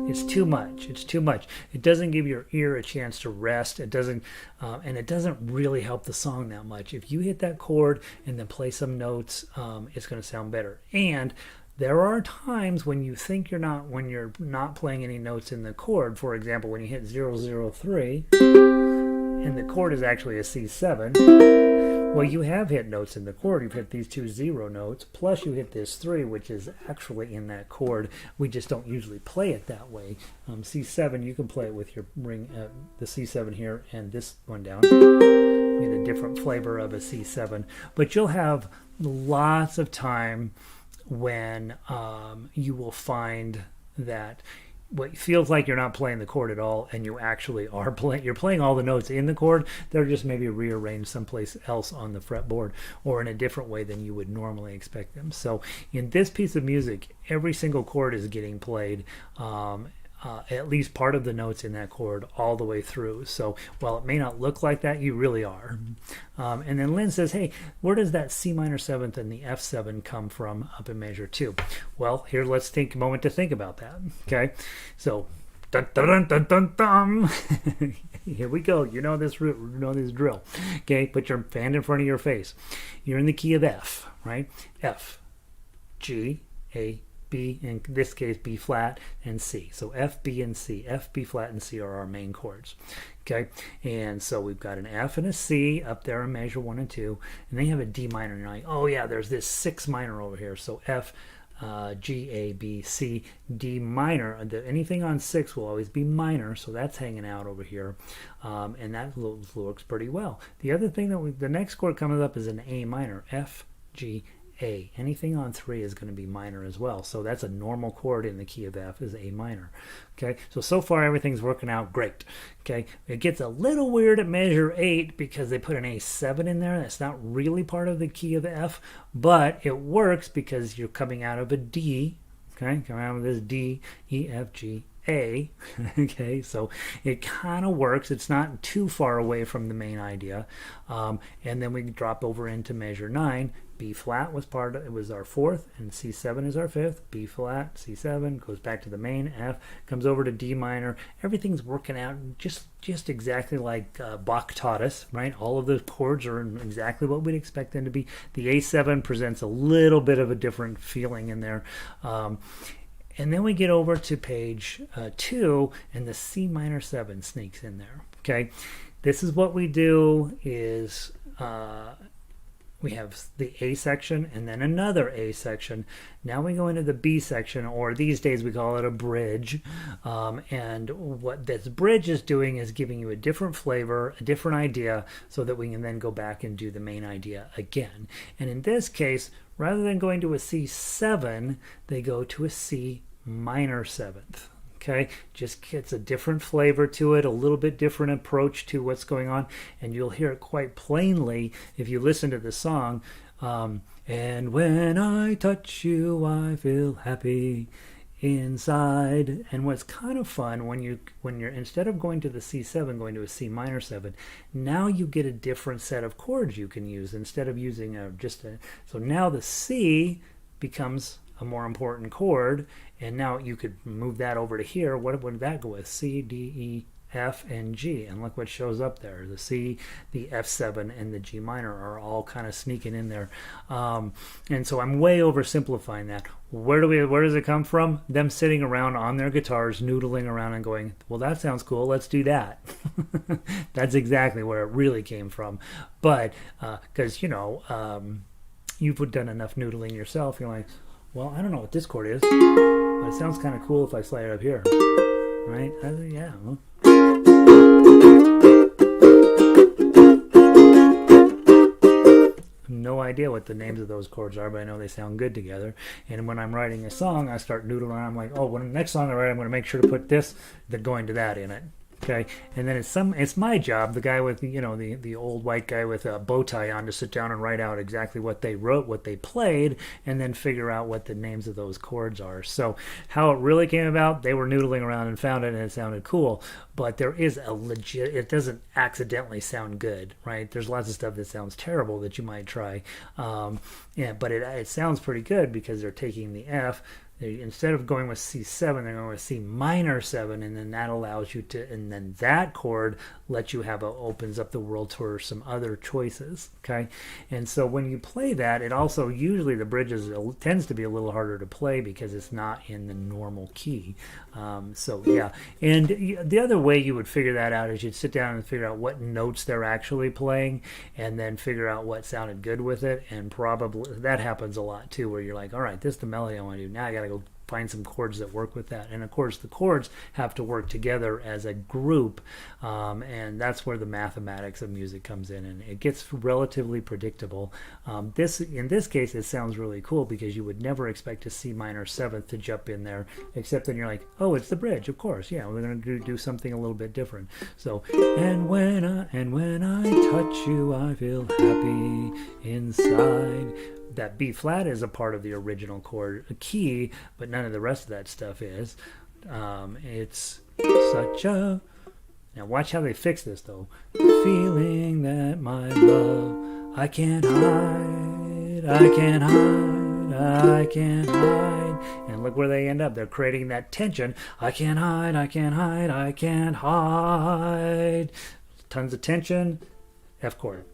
It's too much. It's too much. It doesn't give your ear a chance to rest. It doesn't, and it doesn't really help the song that much. If you hit that chord and then play some notes, it's going to sound better. And there are times when you think when you're not playing any notes in the chord. For example, when you hit 003, and the chord is actually a C7. Well, you have hit notes in the chord. You've hit these 2 0 notes, plus you hit this 3, which is actually in that chord. We just don't usually play it that way. C7, you can play it with your ring, the C7 here, and this one down. We get a different flavor of a C7. But you'll have lots of time when you will find that what feels like you're not playing the chord at all, and you actually are playing. You're playing all the notes in the chord. They're just maybe rearranged someplace else on the fretboard, or in a different way than you would normally expect them. So in this piece of music, every single chord is getting played. At least part of the notes in that chord all the way through. So while it may not look like that, you really are. And then Lynn says, hey, where does that C minor 7th and the F7 come from up in measure 2? Well, here, let's take a moment to think about that. Okay, so dun, dun, dun, dun, dun. Here we go. You know this drill. Okay, put your hand in front of your face. You're in the key of F, right? F, G, A, B, in this case B flat, and C. So F, B, and C. F, B flat, and C are our main chords. Okay, and so we've got an F and a C up there in measure 1 and 2, and they have a D minor. And you're like, oh yeah, there's this 6 minor over here. So F, G, A, B, C, D minor. Anything on 6 will always be minor, so that's hanging out over here, and that works pretty well. The other thing the next chord coming up is an A minor. F, G, A. Anything on 3 is going to be minor as well. So that's a normal chord in the key of F, is A minor. Okay, so far everything's working out great. Okay, it gets a little weird at measure 8 because they put an A7 in there. That's not really part of the key of F, but it works because you're coming out of a D. Okay, coming out of this D, E, F, G, A. Okay, so it kind of works. It's not too far away from the main idea. And then we drop over into measure 9. B flat was it was our 4th, and C7 is our 5th. B flat, C7 goes back to the main. F comes over to D minor. Everything's working out just exactly like Bach taught us, right? All of the chords are exactly what we'd expect them to be. The A7 presents a little bit of a different feeling in there. And then we get over to page 2, and the C minor 7 sneaks in there. Okay, this is what we do is we have the A section and then another A section. Now we go into the B section, or these days we call it a bridge. And what this bridge is doing is giving you a different flavor, a different idea, so that we can then go back and do the main idea again. And in this case, rather than going to a C7, they go to a C minor 7th. Okay, just gets a different flavor to it, a little bit different approach to what's going on, and you'll hear it quite plainly if you listen to the song. And when I touch you, I feel happy inside. And what's kind of fun when you're instead of going to the C7, going to a C minor 7, now you get a different set of chords you can use instead of using so now the C becomes a more important chord, and now you could move that over to here. What would that go with? C, D, E, F, and G. And look what shows up there. The C, the F7, and the G minor are all kind of sneaking in there. And so I'm way oversimplifying that. Where does it come from? Them sitting around on their guitars, noodling around and going, well, that sounds cool. Let's do that. That's exactly where it really came from. But because, you've done enough noodling yourself, you're like, well, I don't know what this chord is, but it sounds kind of cool if I slide it up here, right? Yeah. Well. No idea what the names of those chords are, but I know they sound good together. And when I'm writing a song, I start noodling around. I'm like, oh, when the next song I write, I'm going to make sure to put this, going to that in it. Okay, and then it's my job, the guy with the old white guy with a bow tie on, to sit down and write out exactly what they wrote, what they played, and then figure out what the names of those chords are. So how it really came about, they were noodling around and found it, and it sounded cool. But there is it doesn't accidentally sound good, right? There's lots of stuff that sounds terrible that you might try, but it sounds pretty good because they're taking the F. Instead of going with C7, they're going with C minor 7, and then that allows you to, and then that chord lets you opens up the world for some other choices, okay? And so when you play that, it also, usually the bridges tends to be a little harder to play because it's not in the normal key. So yeah, and the other way you would figure that out is you'd sit down and figure out what notes they're actually playing, and then figure out what sounded good with it. And probably that happens a lot too, where you're like, all right, this is the melody I want to do. Now I got to go find some chords that work with that. And of course the chords have to work together as a group, and that's where the mathematics of music comes in, and it gets relatively predictable. In this case, it sounds really cool because you would never expect a C minor 7th to jump in there, except then you're like, oh, it's the bridge, of course, yeah, we're going to do something a little bit different. So, and when I touch you, I feel happy inside. That B flat is a part of the original chord key, but none of the rest of that stuff is. It's such a... Now watch how they fix this though. Feeling that my love, I can't hide, I can't hide, I can't hide. And look where they end up. They're creating that tension. I can't hide, I can't hide, I can't hide. Tons of tension. F chord.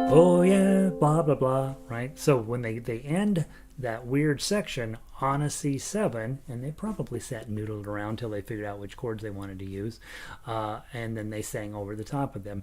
Oh yeah, blah blah blah, right? So when they end that weird section on a C7, and they probably sat and noodled around until they figured out which chords they wanted to use, and then they sang over the top of them.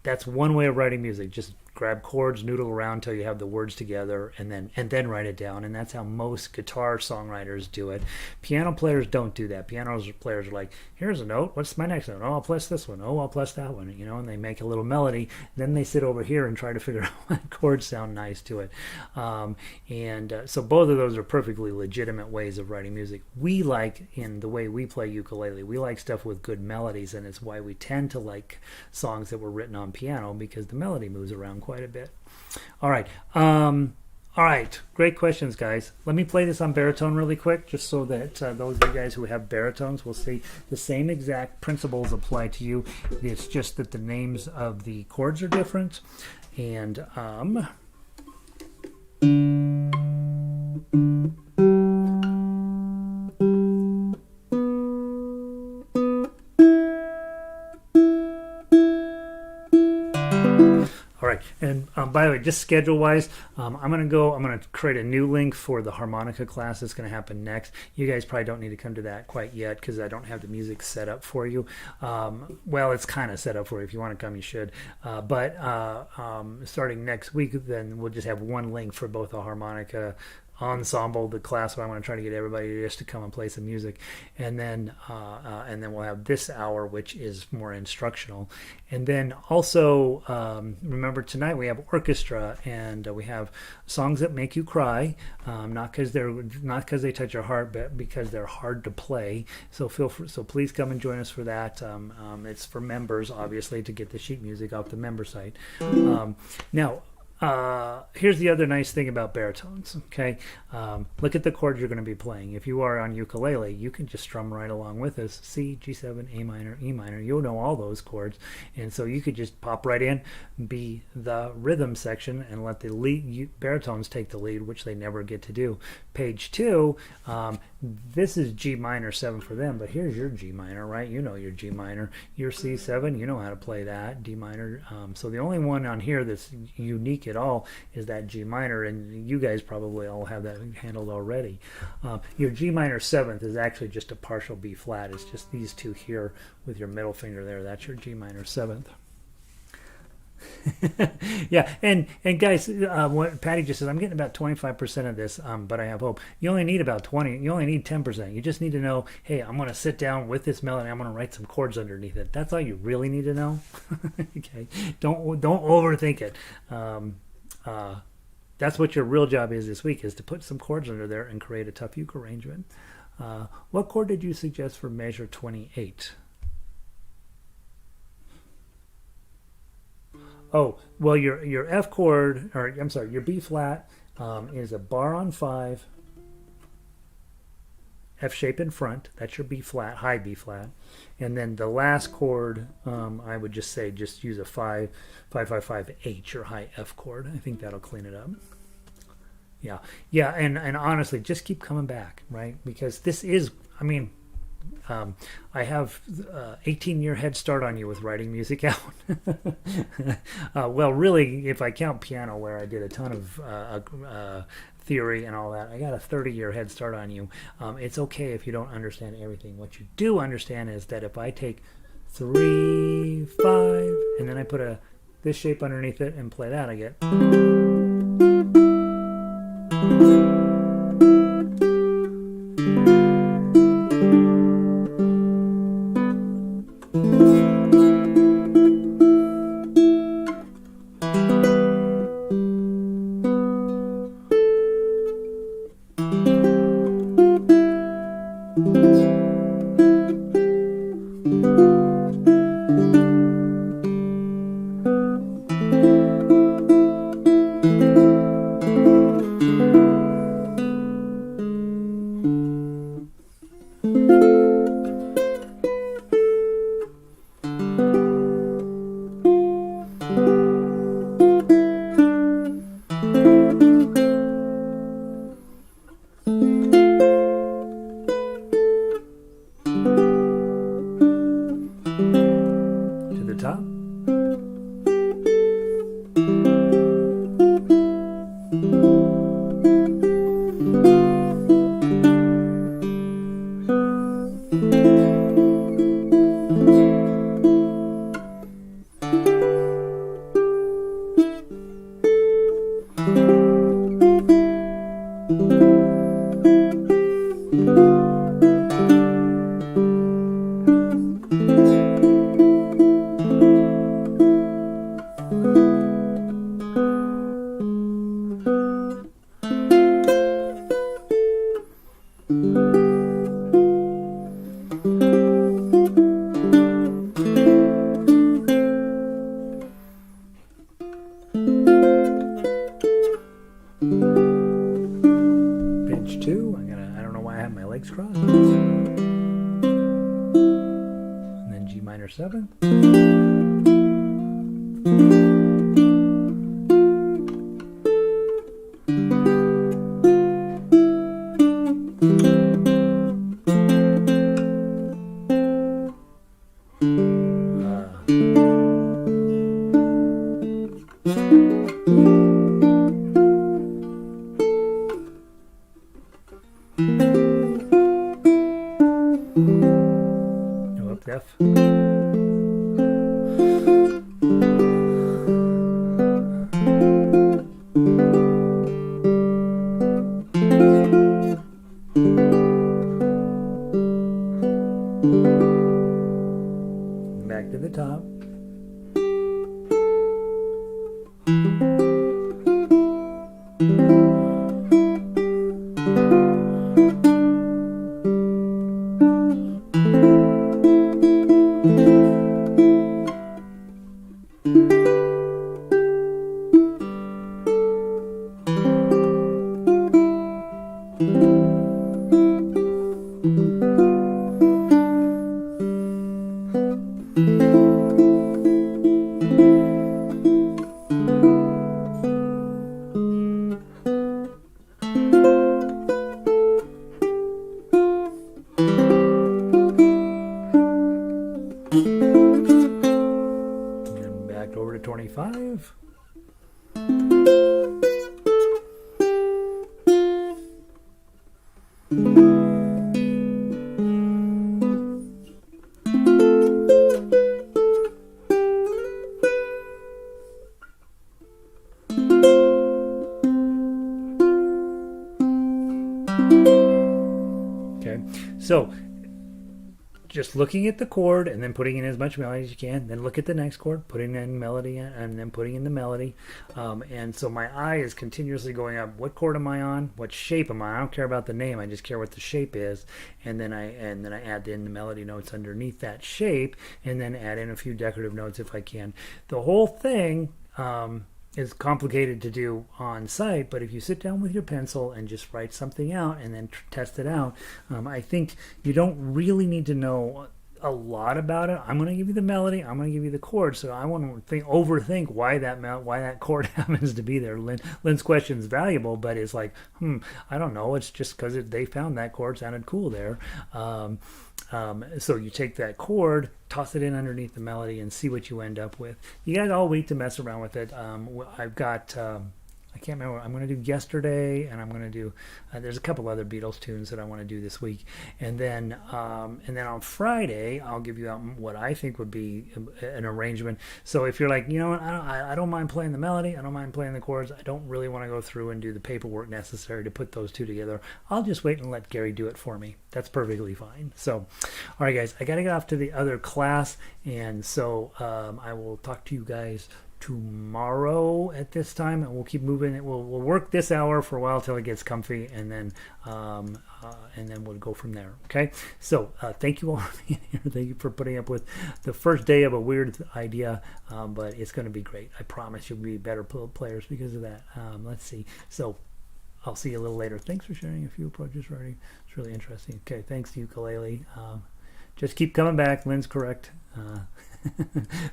That's one way of writing music. Just grab chords, noodle around until you have the words together, and then write it down. And that's how most guitar songwriters do it. Piano players don't do that. Piano players are like, here's a note. What's my next note? Oh, I'll plus this one. Oh, I'll plus that one. And they make a little melody. Then they sit over here and try to figure out what chords sound nice to it. So both of those are perfectly legitimate ways of writing music. We like, in the way we play ukulele, we like stuff with good melodies, and it's why we tend to like songs that were written on piano, because the melody moves around quite a bit. All right, great questions, guys. Let me play this on baritone really quick, just so that those of you guys who have baritones will see the same exact principles apply to you. It's just that the names of the chords are different. And all right, and by the way, just schedule-wise, I'm going to create a new link for the harmonica class that's going to happen next. You guys probably don't need to come to that quite yet because I don't have the music set up for you. Well, it's kind of set up for you. If you want to come, you should. But starting next week, then we'll just have one link for both the harmonica ensemble, the class where I'm going to try to get everybody just to come and play some music, and then we'll have this hour, which is more instructional. And then also remember, tonight we have orchestra, and we have songs that make you cry, not because they touch your heart, but because they're hard to play. So please come and join us for that. It's for members, obviously, to get the sheet music off the member site. Now, Here's the other nice thing about baritones. Okay, look at the chords you're going to be playing. If you are on ukulele, you can just strum right along with us. C, G7, A minor, E minor. You'll know all those chords, and so you could just pop right in, be the rhythm section, and let the lead baritones take the lead, which they never get to do. Page 2. This is G minor 7 for them, but here's your G minor, right? You know your G minor, your C7. You know how to play that D minor. So the only one on here that's unique at all is that G minor, and you guys probably all have that handled already. Your G minor 7th is actually just a partial B flat. It's just these two here with your middle finger there. That's your G minor 7th. Yeah, and guys, what Patty just says, I'm getting about 25% of this, but I have hope. You only need about 20. You only need 10%. You just need to know, hey, I'm going to sit down with this melody. I'm going to write some chords underneath it. That's all you really need to know. Okay, don't overthink it. That's what your real job is this week, is to put some chords under there and create a TuffUke arrangement. What chord did you suggest for measure 28? Oh, well, your F chord, or I'm sorry, your B flat is a bar on 5, F shape in front. That's your B flat, high B flat, and then the last chord, I would just say, just use a 5, 5, 5, 5 H or high F chord. I think that'll clean it up. Yeah, and honestly, just keep coming back, right? Because this is, I mean, I have 18-year head start on you with writing music out. Well, really, if I count piano, where I did a ton of theory and all that, I got a 30-year head start on you. It's okay if you don't understand everything. What you do understand is that if I take 3, 5, and then I put this shape underneath it and play that, I get... F. Okay, so just looking at the chord and then putting in as much melody as you can, then look at the next chord, putting in melody and then putting in the melody. And so my eye is continuously going up. What chord am I on? What shape am I? I don't care about the name. I just care what the shape is. And then I add in the melody notes underneath that shape, and then add in a few decorative notes if I can. The whole thing is complicated to do on site, but if you sit down with your pencil and just write something out and then test it out, I think you don't really need to know a lot about it. I'm going to give you the melody. I'm going to give you the chord. So I won't overthink why that chord happens to be there. Lynn's question is valuable, but it's like, I don't know. It's just because they found that chord sounded cool there. So you take that chord, toss it in underneath the melody, and see what you end up with. You got all week to mess around with it. I've got I can't remember. I'm going to do Yesterday, and I'm going to do. There's a couple other Beatles tunes that I want to do this week, and then on Friday I'll give you out what I think would be an arrangement. So if you're like, you know what, I don't mind playing the melody, I don't mind playing the chords, I don't really want to go through and do the paperwork necessary to put those two together, I'll just wait and let Gary do it for me. That's perfectly fine. So, all right, guys, I got to get off to the other class, and so I will talk to you guys tomorrow at this time, and we'll keep moving. We'll work this hour for a while till it gets comfy, and then we'll go from there. Okay, so thank you all for being here. Thank you for putting up with the first day of a weird idea, but it's going to be great. I promise you'll be better players because of that. Let's see. So I'll see you a little later. Thanks for sharing a few approaches writing. It's really interesting. Okay, thanks to ukulele. Just keep coming back. Lynn's correct.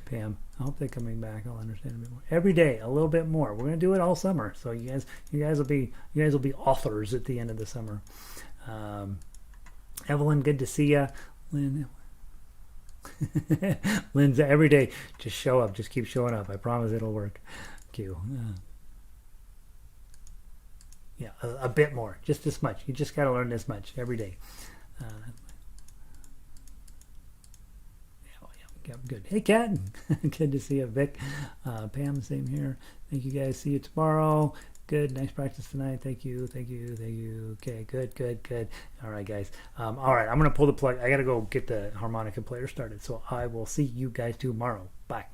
Pam, I hope they're coming back. I'll understand a bit more every day, a little bit more. We're gonna do it all summer, so you guys will be authors at the end of the summer. Evelyn, good to see you. Lynn, Lynn's every day. Just show up. Just keep showing up. I promise it'll work. Q. Yeah, a bit more, just this much. You just got to learn this much every day. Yeah, good. Hey, Kat. Good to see you. Vic. Pam, same here. Thank you, guys. See you tomorrow. Good. Nice practice tonight. Thank you. Okay, good. All right, guys. All right, I'm going to pull the plug. I got to go get the harmonica player started. So I will see you guys tomorrow. Bye.